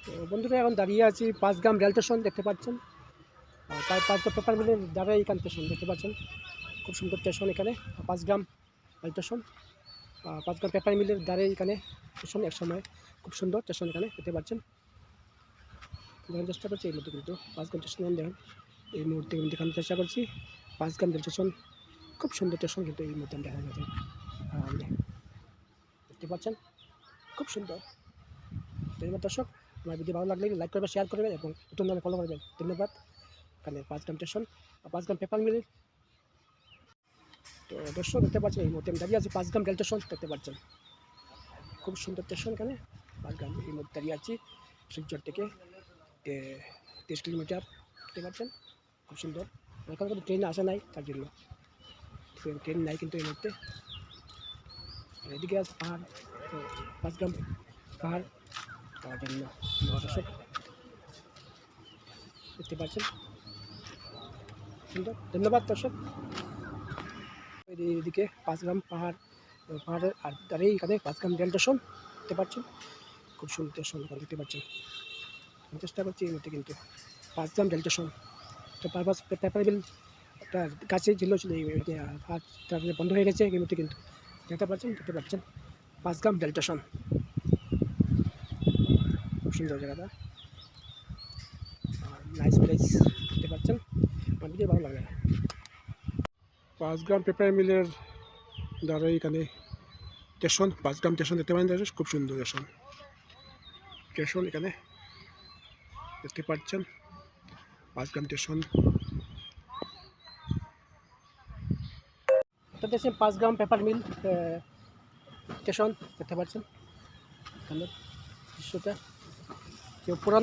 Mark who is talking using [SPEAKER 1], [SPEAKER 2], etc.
[SPEAKER 1] তো বন্ধুরা এখন দাঁড়িয়ে আছি পাঁচগ্রাম রেল স্টেশন দেখতে পাচ্ছেন। পাঁচগ্রাম পেপার মিলের দ্বারা এইখান স্টেশন দেখতে পাচ্ছেন, খুব সুন্দর স্টেশন এখানে Panchgram rail station. Panchgram paper মিলের দ্বারে এখানে স্টেশন এক সময় খুব সুন্দর স্টেশন এখানে দেখতে পাচ্ছেন। দেখার চেষ্টা করছি এই মুহূর্তে কিন্তু পাঁচগ্রাম স্টেশন দেখেন, এই মুহূর্তে কিন্তু দেখানোর চেষ্টা করছি পাঁচগ্রাম রেল স্টেশন খুব সুন্দর স্টেশন কিন্তু এই মুহূর্তে দেখা গেছে দেখতে পাচ্ছেন খুব সুন্দর। ধন্যবাদ দর্শক, আমার ভিডিও ভালো লাগলে লাইক করবেন, শেয়ার করবেন এবং নতুন নামে ফলো করবেন। ধন্যবাদ। এখানে Panchgram station Panchgram paper mill. তো দর্শক দেখতে পাচ্ছেন এই মুহূর্তে আমি দাঁড়িয়ে আছি পাঁচগ্রাম রেল স্টেশন দেখতে পাচ্ছেন, খুব সুন্দর স্টেশন এখানে পাঁচগ্রাম। এই মুহূর্তে দাঁড়িয়ে আছি শিলচর থেকে 30 কিলোমিটার দেখতে পাচ্ছেন, খুব সুন্দর। এখন কিন্তু ট্রেন আসা নাই, তার জন্য ট্রেন নাই কিন্তু এই মুহূর্তে। এদিকে আছে পাহাড়, তো পাঁচগ্রাম পাহাড়, তার জন্য দর্শক দেখতে পাচ্ছেন সুন্দর। ধন্যবাদ দর্শক। এদিকে পাঁচগ্রাম পাহাড়ের আর দাঁড়িয়ে এখানে পাঁচগ্রাম রেল স্টেশন দেখতে পাচ্ছেন, খুব সুন্দর স্টেশন এখানে দেখতে পাচ্ছেন। আমি চেষ্টা করছি এই মুহূর্তে কিন্তু পাঁচগ্রাম রেল স্টেশন তো পেপার মিল একটা কাছে ছিল আর তারপরে বন্ধ হয়ে গেছে এই মুহূর্তে কিন্তু দেখতে পাচ্ছেন পাঁচগ্রাম রেল স্টেশন, খুব সুন্দর জায়গাটা, নাইস প্লেস দেখতে পাচ্ছেন। আমার ভিডিও ভালো লাগে। পাঁচগ্রাম পেপার মিলের দ্বারা এখানে স্টেশন পাঁচগ্রাম স্টেশন দেখতে পাচ্ছেন, খুব সুন্দর স্টেশন এখানে দেখতে পাচ্ছেন পাঁচগ্রাম স্টেশন। এটা দেখছেন পাঁচগ্রাম পেপার মিল স্টেশন দেখতে পাচ্ছেন এখানে দৃশ্যটা, কেউ পুরান